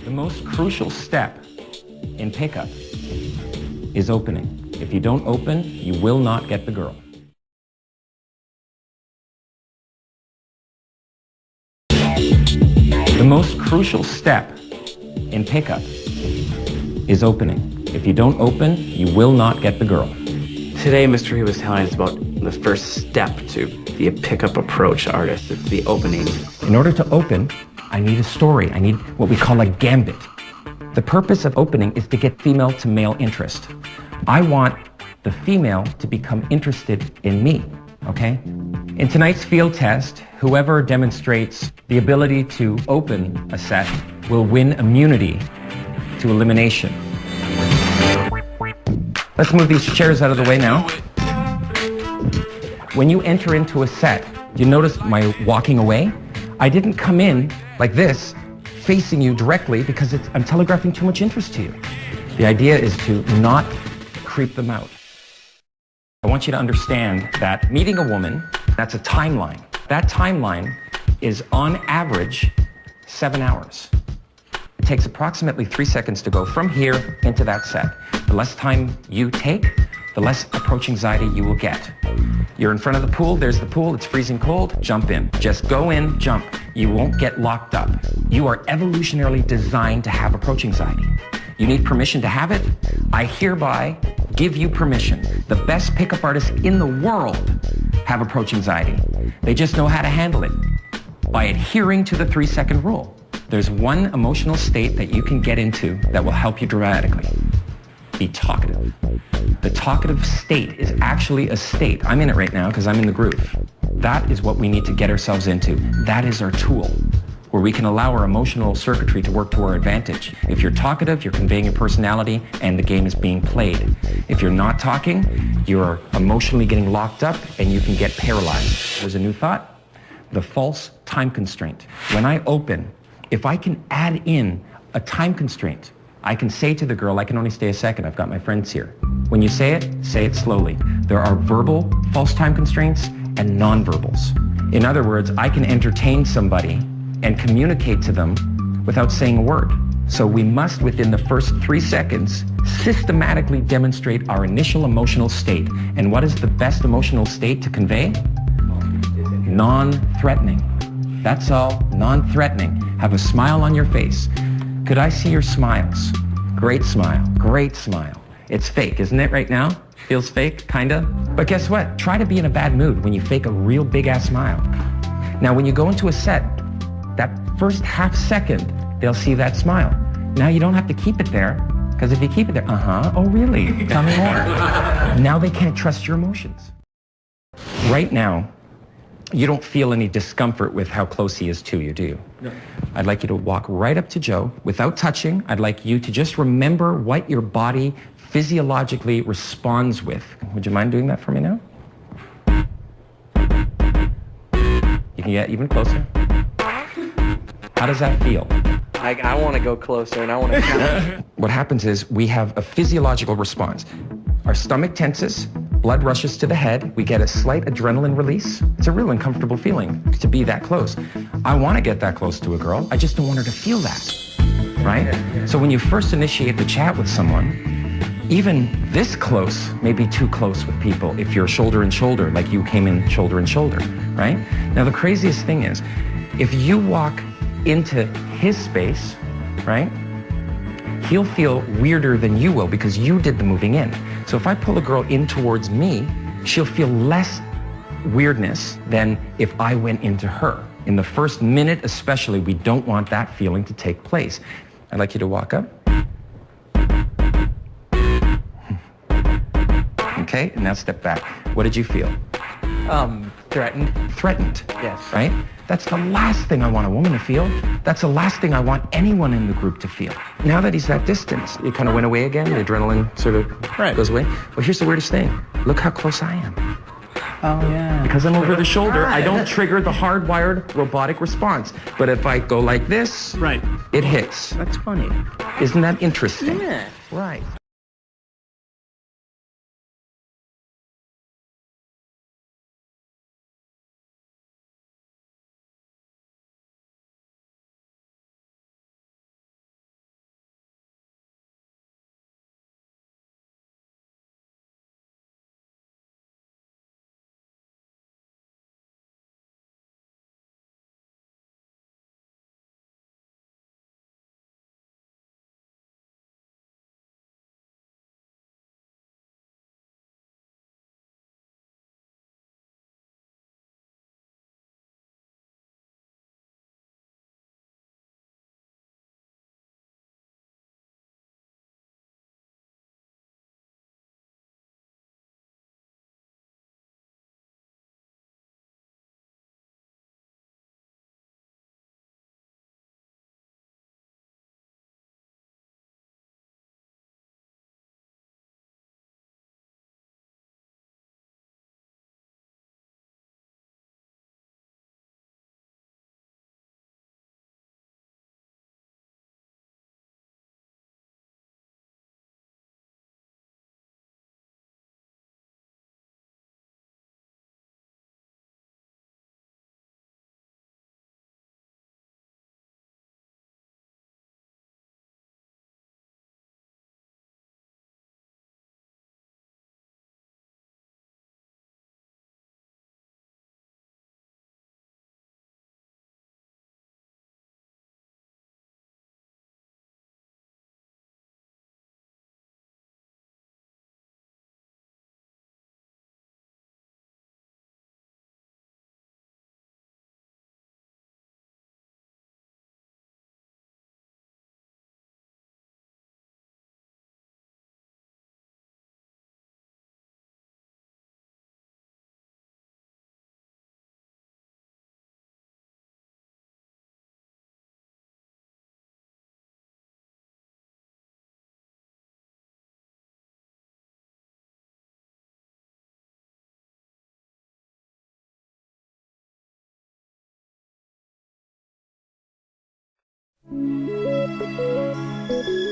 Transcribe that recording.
The most crucial step in pickup is opening. If you don't open, you will not get the girl. The most crucial step in pickup is opening. If you don't open, you will not get the girl. Today, Mr. He was telling us about the first step to be a pickup approach artist. It's the opening. In order to open, I need a story. I need what we call a gambit. The purpose of opening is to get female to male interest. I want the female to become interested in me, okay? In tonight's field test, whoever demonstrates the ability to open a set will win immunity to elimination. Let's move these chairs out of the way now. When you enter into a set, you notice my walking away? I didn't come in like this, facing you directly, because I'm telegraphing too much interest to you. The idea is to not creep them out. I want you to understand that meeting a woman, that's a timeline. That timeline is on average 7 hours. It takes approximately 3 seconds to go from here into that set. The less time you take, the less approach anxiety you will get. You're in front of the pool, there's the pool, it's freezing cold, jump in. Just go in, jump. You won't get locked up. You are evolutionarily designed to have approach anxiety. You need permission to have it. I hereby give you permission. The best pickup artists in the world have approach anxiety. They just know how to handle it by adhering to the 3-second rule. There's one emotional state that you can get into that will help you dramatically. Be talkative. The talkative state is actually a state. I'm in it right now because I'm in the groove. That is what we need to get ourselves into. That is our tool, where we can allow our emotional circuitry to work to our advantage. If you're talkative, you're conveying your personality and the game is being played. If you're not talking, you're emotionally getting locked up and you can get paralyzed. There's a new thought, the false time constraint. When I open, if I can add in a time constraint, I can say to the girl, I can only stay a second, I've got my friends here. When you say it slowly. There are verbal false time constraints and non-verbals. In other words, I can entertain somebody and communicate to them without saying a word. So we must, within the first 3 seconds, systematically demonstrate our initial emotional state. And what is the best emotional state to convey? Non-threatening. That's all, non-threatening. Have a smile on your face. Could I see your smiles? Great smile, great smile. It's fake, isn't it right now? Feels fake, kinda? But guess what? Try to be in a bad mood when you fake a real big-ass smile. Now, when you go into a set, that first half second, they'll see that smile. Now, you don't have to keep it there, because if you keep it there, oh really? Tell me more. Now they can't trust your emotions. Right now, you don't feel any discomfort with how close he is to you, do you? No. I'd like you to walk right up to Joe without touching. I'd like you to just remember what your body physiologically responds with. Would you mind doing that for me now? You can get even closer. How does that feel? I want to go closer and I want to... What happens is we have a physiological response. Our stomach tenses, blood rushes to the head, we get a slight adrenaline release. It's a real uncomfortable feeling to be that close. I want to get that close to a girl, I just don't want her to feel that, right? So when you first initiate the chat with someone, even this close may be too close with people if you're shoulder and shoulder, like you came in shoulder and shoulder, right? Now the craziest thing is, if you walk into his space, right? He'll feel weirder than you will because you did the moving in. So if I pull a girl in towards me, she'll feel less weirdness than if I went into her. In the first minute especially, we don't want that feeling to take place. I'd like you to walk up. Okay, and now step back. What did you feel? Threatened. Threatened. Yes. Right? That's the last thing I want a woman to feel. That's the last thing I want anyone in the group to feel. Now that he's that distance, it kind of went away again. The adrenaline sort of goes away. Well, here's the weirdest thing. Look how close I am. Oh, yeah. Because I'm over the shoulder, I don't trigger the hardwired robotic response. But if I go like this, it hits. That's funny. Isn't that interesting? Yeah. Right. you.